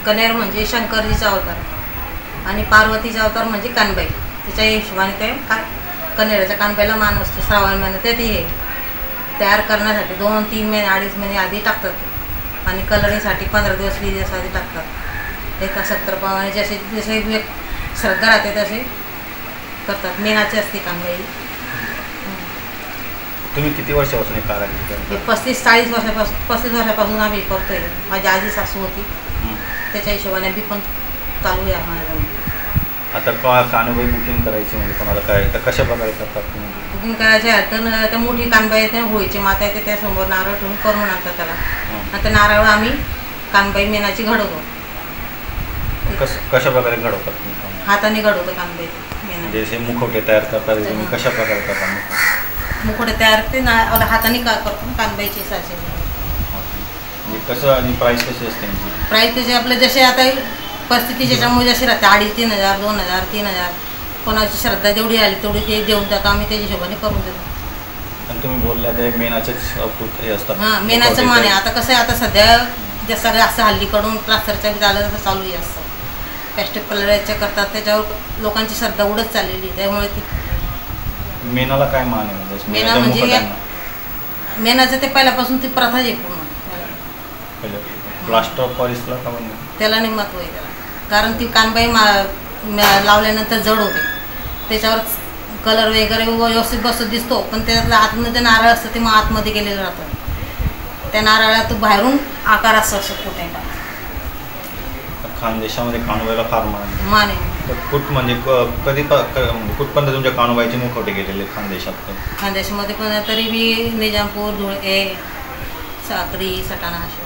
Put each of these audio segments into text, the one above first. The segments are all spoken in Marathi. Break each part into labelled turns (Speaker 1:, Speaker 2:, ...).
Speaker 1: कनेर म्हणजे शंकरजीचा अवतार आणि पार्वतीचा अवतार म्हणजे कानबाई. तिच्या हिशोबाने ते कनेराच्या कानबाईला मान असतो. श्रावण महिन्यात ते हे तयार करण्यासाठी 2-3 महिने 2.5 महिने आधी टाकतात ते आणि कलरिंगसाठी 15 दिवस 20 दिवस आधी टाकतात. एका 70 जसे जसे श्रद्धा राहते तसे करतात. मेनाची असते कानबाई.
Speaker 2: तुम्ही किती वर्षापासून हे कारागिरी?
Speaker 1: 35-40 वर्षापासून 35 वर्षापासून आम्ही करतोय. माझी आजी सासू होती त्याच्या हिशोबाने बी पण चालू आहे आम्हाला.
Speaker 2: आता कानबाई बुकिंग करायची म्हणजे कोणाला काय तर कशा प्रकारे करतात तुम्ही?
Speaker 1: बुकिंग करायचे आहे तर त्या मोठी कानबाई येते, होळीची माता येते, त्यासमोर नारळ ठेवून करून आणतात त्याला. आणि त्या नारळ आम्ही कानबाई मेनाची घडवतो.
Speaker 2: कशा प्रकारे घडवतात तुम्ही?
Speaker 1: हाताने घडवतो कानबाई मेना.
Speaker 2: जसे मुखवटे तयार करतात तुम्ही कशा प्रकारे करतात?
Speaker 1: मुखवटे तयार ते हाताने करतो कानबाईची साचे.
Speaker 2: म्हणजे कसं आणि प्राईस कशी असते त्यांची?
Speaker 1: प्राईस त्याचे आपले जसे आता परिस्थिती ज्याच्यामुळे जशी राहते 2,500-3,000 2,000 3,000 कोणाची श्रद्धा जेवढी आली तेवढी ते देऊन जातो आम्ही. त्याच्या हिशोबाने करून देतो.
Speaker 2: आणि तुम्ही बोलल्या ते मेनाचेच हे असतात.
Speaker 1: हां, मेनाचं मान आहे. आता कसं आहे आता सध्या जे सगळं असं हल्लीकडून प्लास्टरच्या झालं तसं चालू आहे असतं. प्लॅस्टिक कलरच्या करतात त्याच्यावर लोकांची श्रद्धा उडत चाललेली. त्यामुळे ती
Speaker 2: मेनाला काय मान आहे? म्हणजे
Speaker 1: मेना म्हणजे मेनाचं ते पहिल्यापासून ती प्रथा आहे पूर्ण.
Speaker 2: प्लास्टर ऑफ पॅरिसला का म्हणतात
Speaker 1: त्याला नाही महत्त्व आहे त्याला. कारण ती कानबाई लावल्यानंतर जड होते. त्याच्यावर कलर वगैरे व्यवस्थित बसत दिसतो पण त्यातलं आतमध्ये ते नारळ असतं ते मग आतमध्ये गेलेलं राहतं. त्या नारळात बाहेरून आकार असतो कुठे का.
Speaker 2: खानदेशामध्ये कानबाईला फार
Speaker 1: मान आहे.
Speaker 2: तर म्हणजे कुठपर्यंत तुमच्या कानबाईचे मुखवटे गेलेले खानदेशात?
Speaker 1: खानदेशामध्ये पण तरी बी निजामपूर, धुळे, साक्री, सटाणा असे.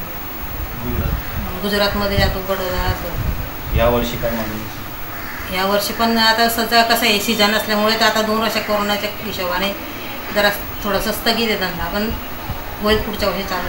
Speaker 1: गुजरातमध्ये जातो, बडोदा असं.
Speaker 2: यावर्षी काय मागणी?
Speaker 1: यावर्षी पण आता सध्या कसं आहे सीझन असल्यामुळे तर आता 2 वर्ष कोरोनाच्या हिशोबाने जरा थोडंसं स्थगित आहे धंदा. पण होईल पुढच्या वर्षी चालू.